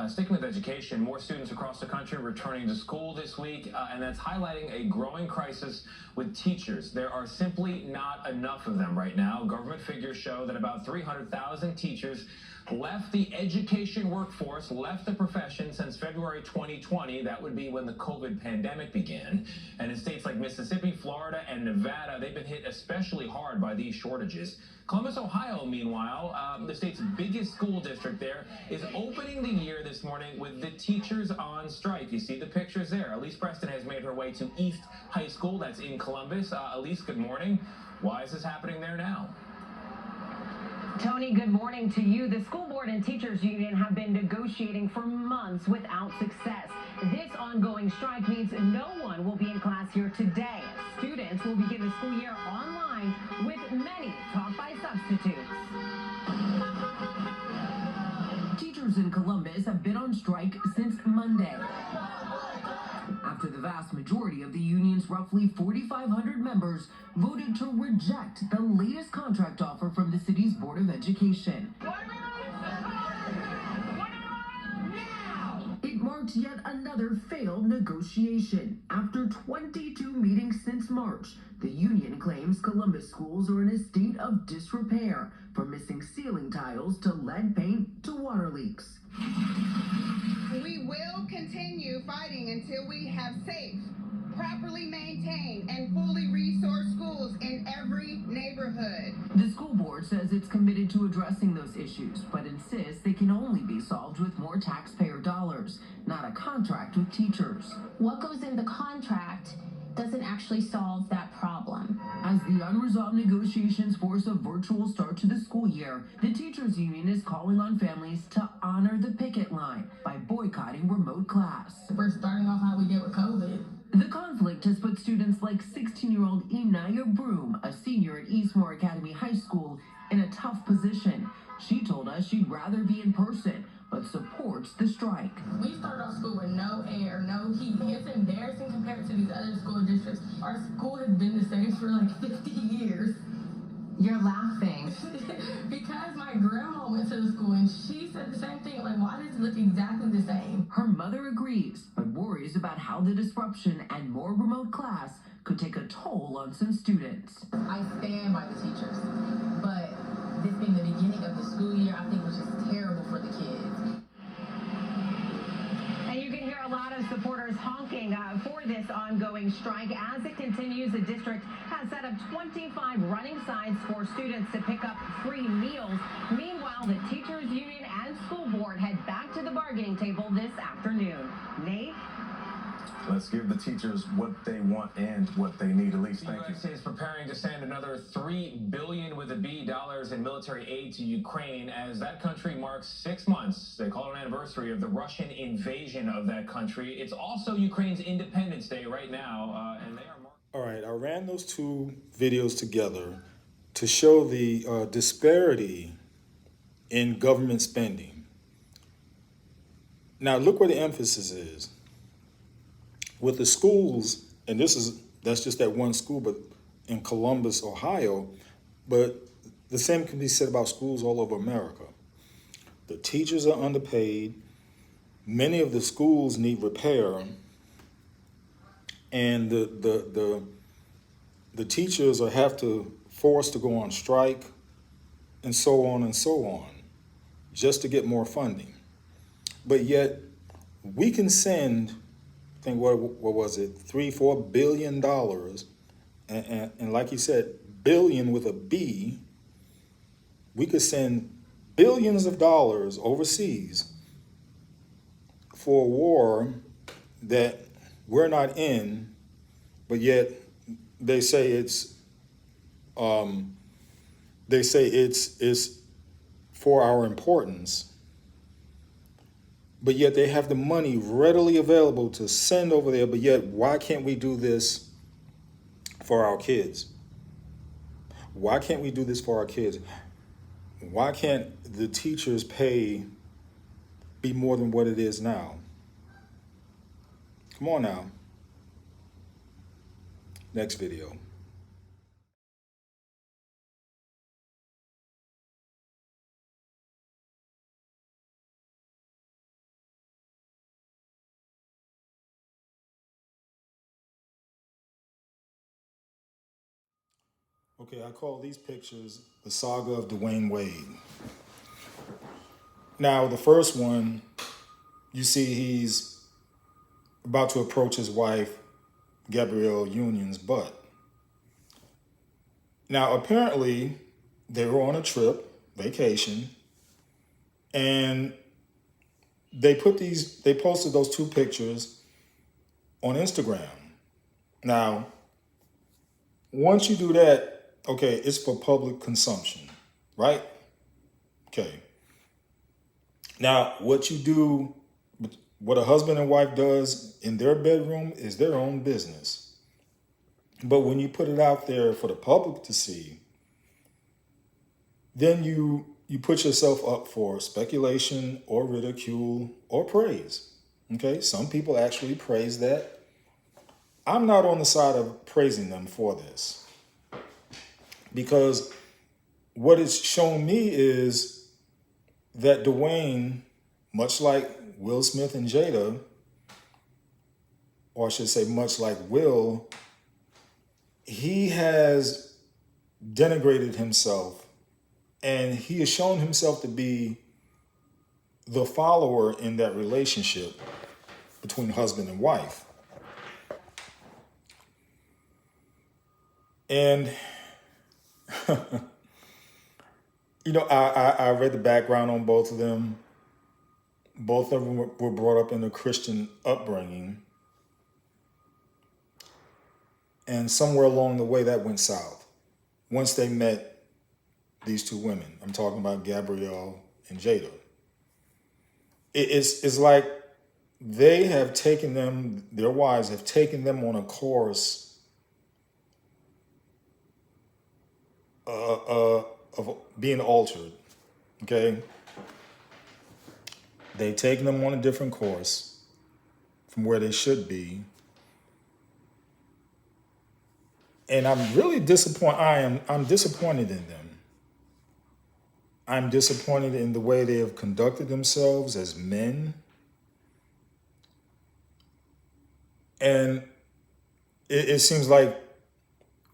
Sticking with education, more students across the country returning to school this week, and that's highlighting a growing crisis with teachers. There are simply not enough of them right now. Government figures show that about 300,000 teachers left the education workforce, left the profession since February 2020. That would be when the COVID pandemic began. And in states like Mississippi, Florida, and Nevada, they've been hit especially hard by these shortages. Columbus, Ohio, meanwhile, the state's biggest school district there, is opening the year this morning with the teachers on strike. You see the pictures there. Elise Preston has made her way to East High School. That's in Columbus. Elise, good morning. Why is this happening there now? Tony, good morning to you. The school board and teachers union have been negotiating for months without success. This ongoing strike means no one will be in class here today. Students will begin the school year online, with many taught by substitutes. Teachers in Columbus have been on strike since Monday, after the vast majority of the union's roughly 4,500 members voted to reject the latest contract offer from the city's Board of Education. It marked yet another failed negotiation. After 22 meetings since March, the union claims Columbus schools are in a state of disrepair, from missing ceiling tiles to lead paint to water leaks. We will continue fighting until we have safe, properly maintained, and fully resourced schools in every neighborhood. The school board says it's committed to addressing those issues, but insists they can only be solved with more taxpayer dollars, not a contract with teachers. What goes in the contract doesn't actually solve that problem. As the unresolved negotiations force a virtual start to the school year, the teachers union is calling on families to honor the picket line by boycotting remote class. We're starting off how we did with COVID. The conflict has put students like 16-year-old Inaya Broom, a senior at Eastmore Academy High School, in a tough position. She told us she'd rather be in person, but supports the strike. We started off school with no air, no heat. It's embarrassing compared to these other school districts. Our school has been the same for like 50 years. You're laughing. Because my grandma went to the school and she said the same thing. Like, why does it look exactly the same? Her mother agrees, but worries about how the disruption and more remote class could take a toll on some students. I stand by the teachers, but this being the beginning of the school year, I think was just terrible for the kids. And you can hear a lot of supporters honking for this ongoing strike. As it continues, the district has set up 25 running signs for students to pick up free meals. Meanwhile, the teachers union and school board head back to the bargaining table this afternoon. Nate? Let's give the teachers what they want and what they need. Elise, thank you. The U.S. is preparing to send another $3 billion with a B dollars in military aid to Ukraine as that country marks 6 months. They call it an anniversary of the Russian invasion of that country. It's also Ukraine's Independence Day right now, and they are. All right, I ran those two videos together to show the disparity in government spending. Now, look where the emphasis is. With the schools, and that's just that one school, but in Columbus, Ohio, but the same can be said about schools all over America. The teachers are underpaid. Many of the schools need repair, and the teachers are forced to go on strike, and so on, just to get more funding. But yet, we can send, I think, what was it, $3-4 billion, and like you said, billion with a B. We could send billions of dollars overseas for a war that we're not in, but yet they say it's for our importance. But yet they have the money readily available to send over there. But yet, why can't we do this for our kids? Why can't we do this for our kids? Why can't the teachers' pay be more than what it is now? Come on now. Next video. Okay, I call these pictures the saga of Dwayne Wade. Now, the first one, you see he's about to approach his wife, Gabrielle Union's butt. Now, apparently, they were on a trip, vacation, and they posted those two pictures on Instagram. Now, once you do that, okay, it's for public consumption, right? Okay. Now, what a husband and wife does in their bedroom is their own business. But when you put it out there for the public to see, then you put yourself up for speculation or ridicule or praise. Okay, some people actually praise that. I'm not on the side of praising them for this, because what it's shown me is that Dwayne, much like Will Smith and Jada, or I should say much like Will, he has denigrated himself, and he has shown himself to be the follower in that relationship between husband and wife. And, I read the background on both of them. Both of them were brought up in a Christian upbringing. And somewhere along the way that went south. Once they met these two women, I'm talking about Gabrielle and Jada. It's like they have taken them, their wives have taken them on a course of being altered, okay? They've taken them on a different course from where they should be. And I'm really disappointed. I'm disappointed in them. I'm disappointed in the way they have conducted themselves as men. And it seems like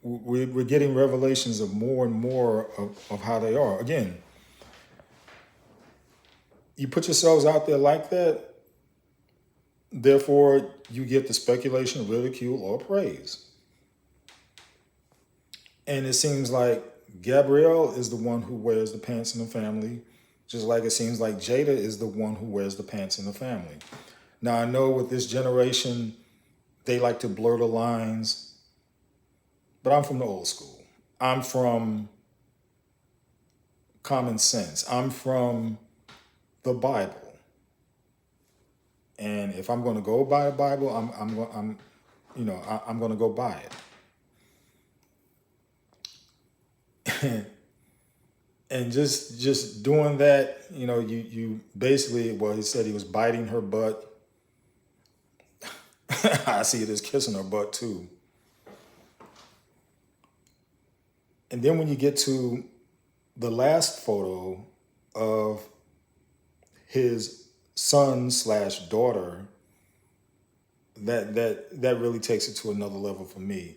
we're getting revelations of more and more of how they are. Again, you put yourselves out there like that, therefore you get the speculation, ridicule, or praise. And it seems like Gabrielle is the one who wears the pants in the family, just like it seems like Jada is the one who wears the pants in the family. Now, I know with this generation, they like to blur the lines, but I'm from the old school. I'm from common sense. I'm from the Bible. And if I'm going to go by a Bible, I'm going to go by it. And just doing that, you basically, well, he said he was biting her butt. I see it as kissing her butt too. And then when you get to the last photo of his son/daughter, that really takes it to another level for me.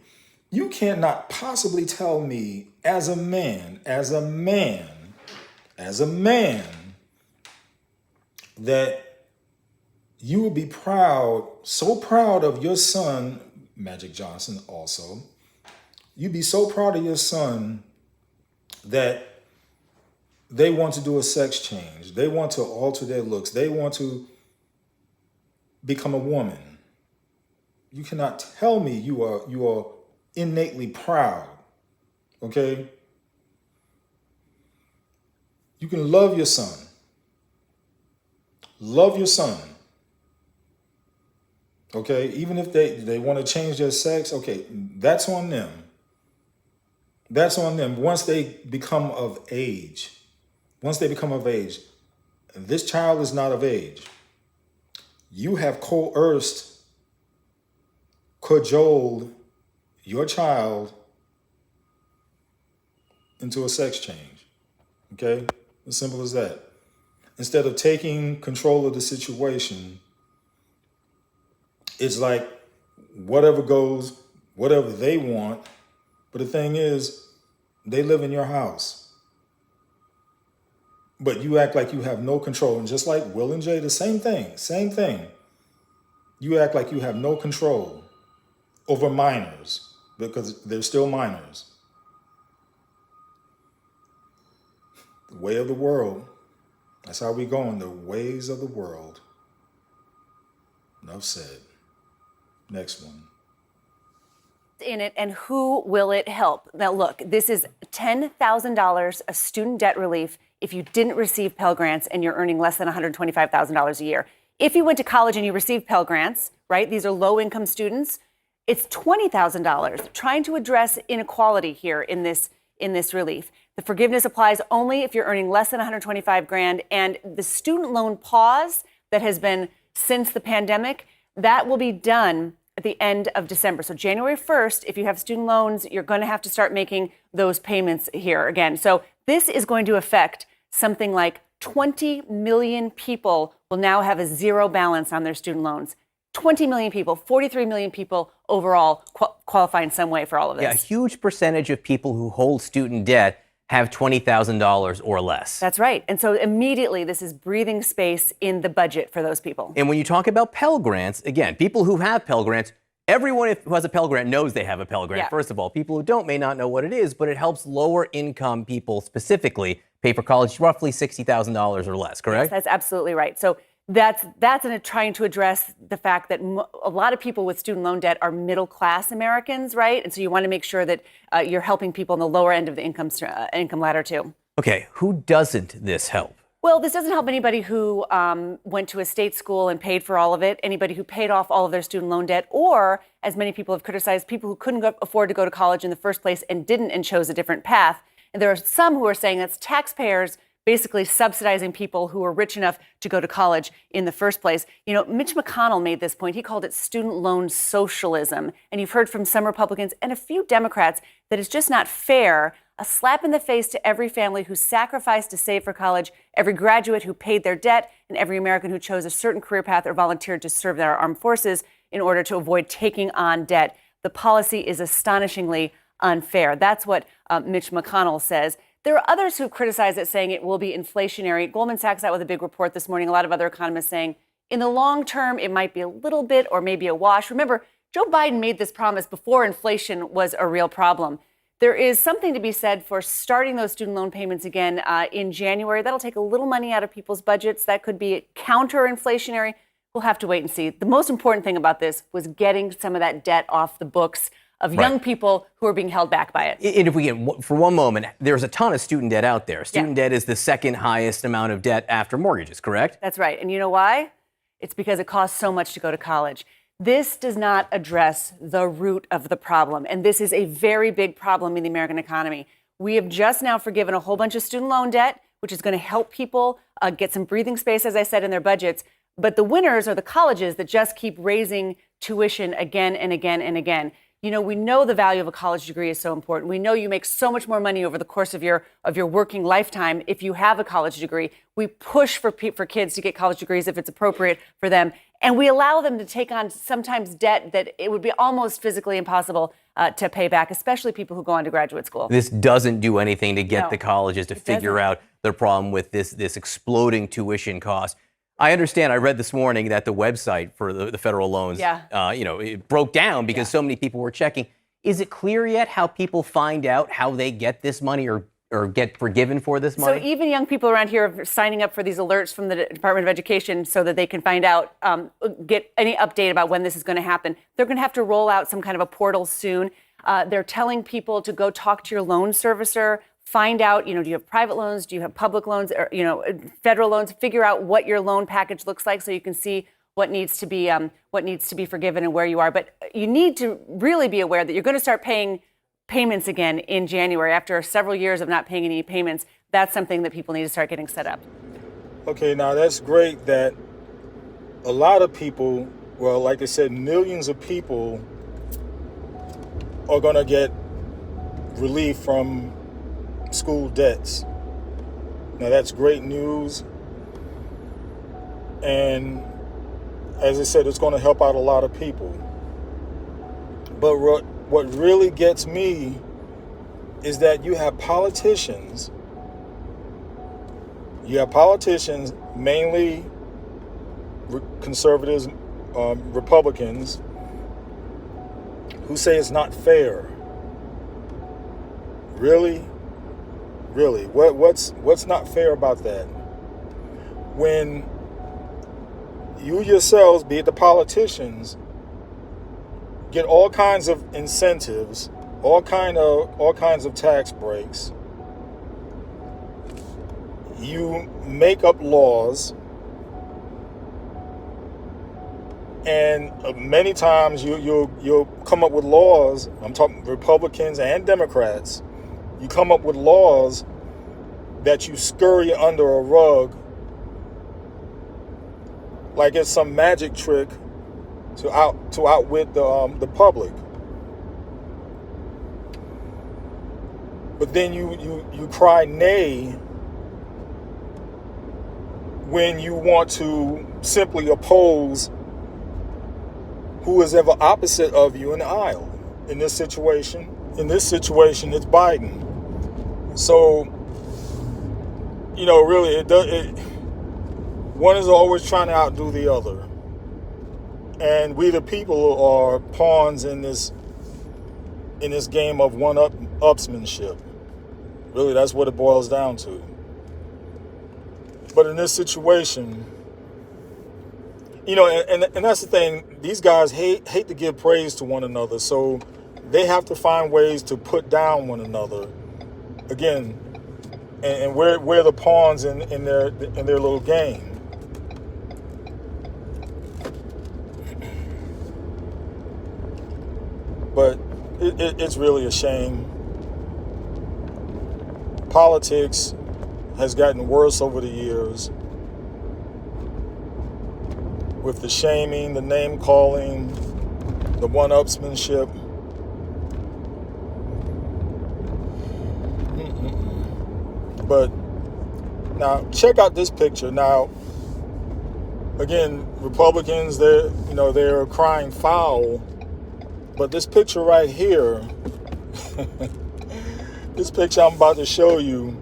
You cannot possibly tell me as a man, that you would be proud, so proud of your son, Magic Johnson also, you'd be so proud of your son that they want to do a sex change. They want to alter their looks. They want to become a woman. You cannot tell me you are innately proud, okay? You can love your son. Love your son. Okay, even if they want to change their sex, okay, that's on them. That's on them. Once they become of age, this child is not of age. You have coerced, cajoled your child into a sex change. Okay, as simple as that. Instead of taking control of the situation, it's like whatever goes, whatever they want. But the thing is, They live in your house. But you act like you have no control. And just like Will and Jay, the same thing. You act like you have no control over minors because they're still minors. The way of the world. That's how we going, the ways of the world. Enough said. Next one. In it, and who will it help? Now look, this is $10,000 of student debt relief if you didn't receive Pell Grants and you're earning less than $125,000 a year. If you went to college and you received Pell Grants, right, these are low-income students, it's $20,000, trying to address inequality here in this relief. The forgiveness applies only if you're earning less than $125,000, and the student loan pause that has been since the pandemic, that will be done at the end of December. So January 1st, if you have student loans, you're going to have to start making those payments here again. So this is going to affect something like 20 million people will now have a zero balance on their student loans. 20 million people, 43 million people overall qualify in some way for all of this. Yeah, a huge percentage of people who hold student debt have $20,000 or less. That's right. And so immediately this is breathing space in the budget for those people. And when you talk about Pell Grants, again, people who have Pell Grants, everyone who has a Pell Grant knows they have a Pell Grant. Yeah. First of all, people who don't may not know what it is, but it helps lower income people specifically pay for college roughly $60,000 or less, correct? Yes, that's absolutely right. So that's trying to address the fact that a lot of people with student loan debt are middle-class Americans, right? And so you want to make sure that you're helping people on the lower end of the income ladder too. Okay, who doesn't this help? Well, this doesn't help anybody who went to a state school and paid for all of it, anybody who paid off all of their student loan debt, or, as many people have criticized, people who couldn't afford to go to college in the first place and didn't and chose a different path. And there are some who are saying that's taxpayers basically subsidizing people who are rich enough to go to college in the first place. You know, Mitch McConnell made this point. He called it student loan socialism. And you've heard from some Republicans and a few Democrats that it's just not fair, a slap in the face to every family who sacrificed to save for college, every graduate who paid their debt, and every American who chose a certain career path or volunteered to serve in our armed forces in order to avoid taking on debt. The policy is astonishingly unfair. That's what Mitch McConnell says. There are others who've criticized it, saying it will be inflationary. Goldman Sachs out with a big report this morning. A lot of other economists saying in the long term, it might be a little bit or maybe a wash. Remember, Joe Biden made this promise before inflation was a real problem. There is something to be said for starting those student loan payments again in January. That'll take a little money out of people's budgets. That could be counter-inflationary. We'll have to wait and see. The most important thing about this was getting some of that debt off the books of young people who are being held back by it. And if we get, for one moment, there's a ton of student debt out there. Student debt is the second highest amount of debt after mortgages, correct? That's right. And you know why? It's because it costs so much to go to college. This does not address the root of the problem. And this is a very big problem in the American economy. We have just now forgiven a whole bunch of student loan debt, which is going to help people get some breathing space, as I said, in their budgets. But the winners are the colleges that just keep raising tuition again and again and again. You know, we know the value of a college degree is so important. We know you make so much more money over the course of your working lifetime if you have a college degree. We push for kids to get college degrees if it's appropriate for them. And we allow them to take on sometimes debt that it would be almost physically impossible to pay back, especially people who go on to graduate school. This doesn't do anything to get the colleges to figure out their problem with this exploding tuition cost. I understand. I read this morning that the website for the federal loans, it broke down because so many people were checking. Is it clear yet how people find out how they get this money or get forgiven for this money? So even young people around here are signing up for these alerts from the Department of Education so that they can find out, get any update about when this is going to happen. They're going to have to roll out some kind of a portal soon. They're telling people to go talk to your loan servicer. Find out, do you have private loans? Do you have public loans or, federal loans? Figure out what your loan package looks like so you can see what needs to be forgiven and where you are. But you need to really be aware that you're going to start paying payments again in January after several years of not paying any payments. That's something that people need to start getting set up. Okay, now that's great that a lot of people, well, like I said, millions of people are going to get relief from school debts. Now that's great news, and as I said, it's going to help out a lot of people. But what really gets me is that you have politicians, mainly conservatives, Republicans, who say it's not fair. Really? Really? What's not fair about that? When you yourselves, be it the politicians, get all kinds of incentives, all kinds of tax breaks. You make up laws, and many times you'll come up with laws. I'm talking Republicans and Democrats. You come up with laws that you scurry under a rug like it's some magic trick to outwit the public. But then you cry nay when you want to simply oppose who is ever opposite of you in the aisle. In this situation, it's Biden. So, really, one is always trying to outdo the other. And we the people are pawns in this game of one-upsmanship. Really, that's what it boils down to. But in this situation, and that's the thing, these guys hate to give praise to one another, so they have to find ways to put down one another. Again, and we're the pawns in their little game. But it's really a shame. Politics has gotten worse over the years, with the shaming, the name calling, the one-upsmanship. But now check out this picture. Now, again, Republicans, they're crying foul. But this picture right here, this picture I'm about to show you,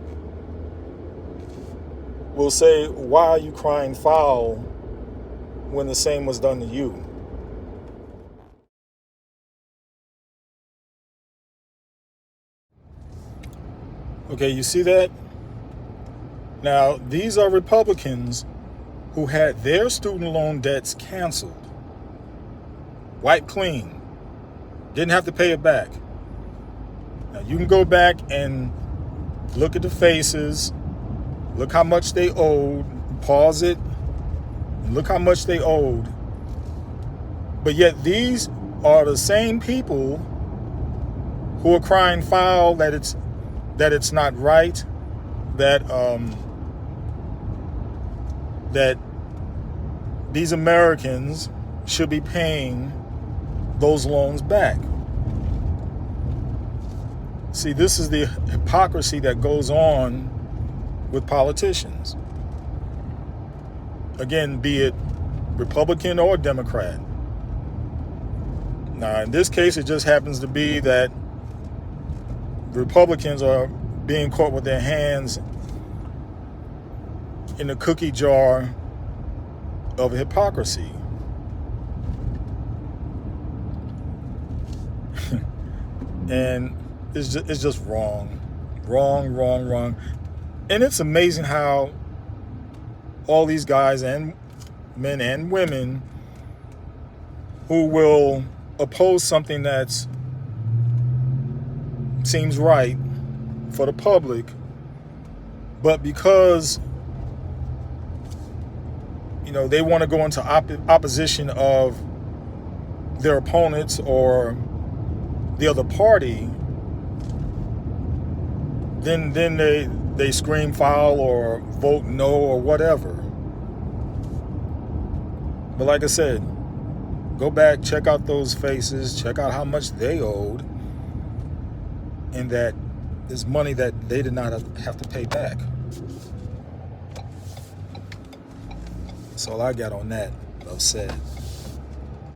will say, why are you crying foul when the same was done to you? Okay, you see that? Now, these are Republicans who had their student loan debts canceled, wiped clean. Didn't have to pay it back. Now you can go back and look at the faces, look how much they owed, pause it, and look how much they owed. But yet these are the same people who are crying foul that it's not right, that these Americans should be paying those loans back. See, this is the hypocrisy that goes on with politicians. Again, be it Republican or Democrat. Now, in this case, it just happens to be that Republicans are being caught with their hands in the cookie jar of hypocrisy. And it's just wrong. And it's amazing how all these guys and men and women who will oppose something that seems right for the public, but because they want to go into opposition of their opponents or the other party, then they scream foul or vote no or whatever. But like I said, go back, check out those faces, check out how much they owed, and that is money that they did not have to pay back. That's all I got on that. Enough said.